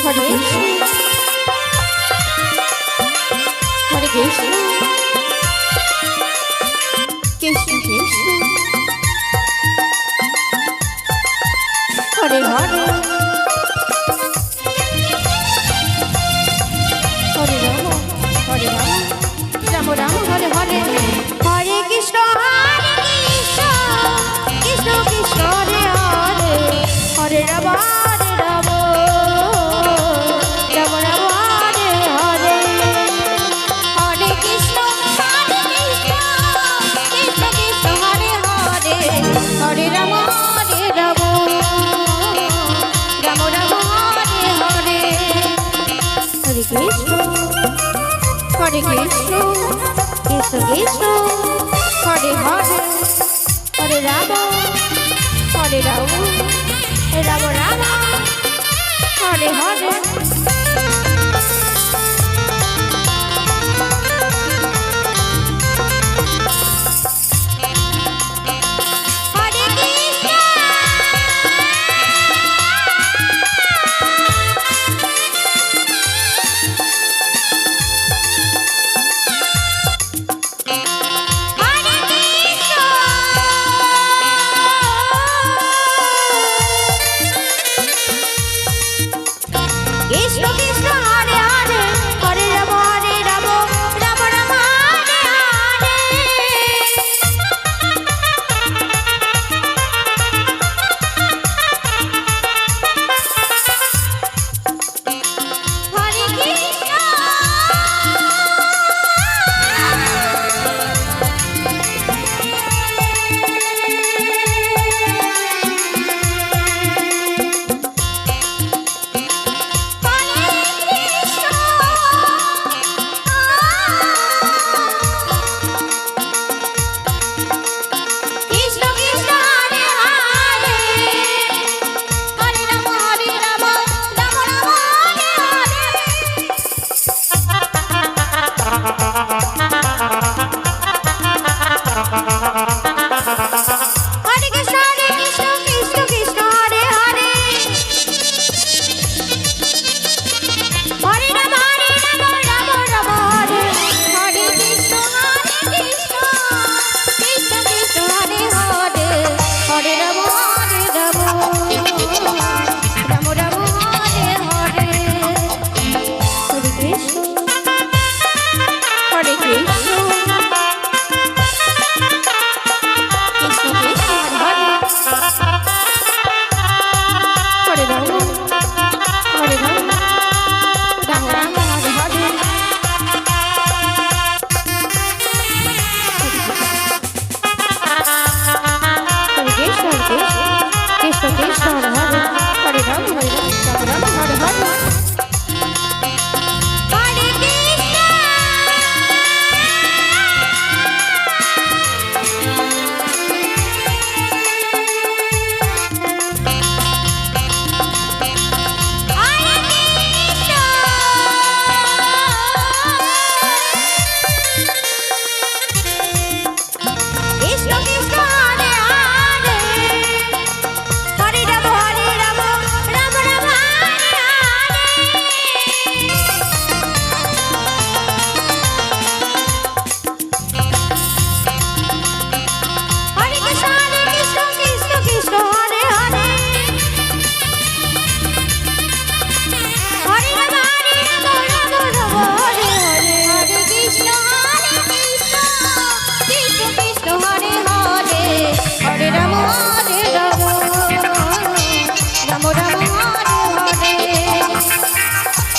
Hare Hare Krishna Krishna Krishna Hare Hare Hare Ram Hare Ram Ram Ram Hare Hare Hare Krishna Krishna Krishna Hare Hare Hare Ram Hare Ram Ram Ram Hare Hare Hare Krishna Krishna Krishna Hare Hare Hare Ram Hare Ram Ram Ram Hare Hare Hare Krishna Hare Krishna Krishna Krishna Hare Hare Hare Ram Hare Ram Ram Ram Hare Hare Krishna Krishna Hare Hare Hare Rama Hare Rama Rama Rama Hare Hare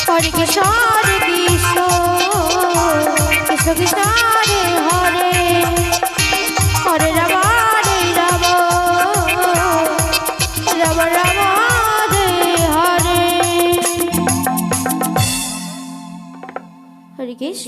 Hare Krishna Hare Krishna Hare Krishna Krishna Krishna Hare Hare Hare Rama Hare Rama Rama Rama Hare Hare Hare Krishna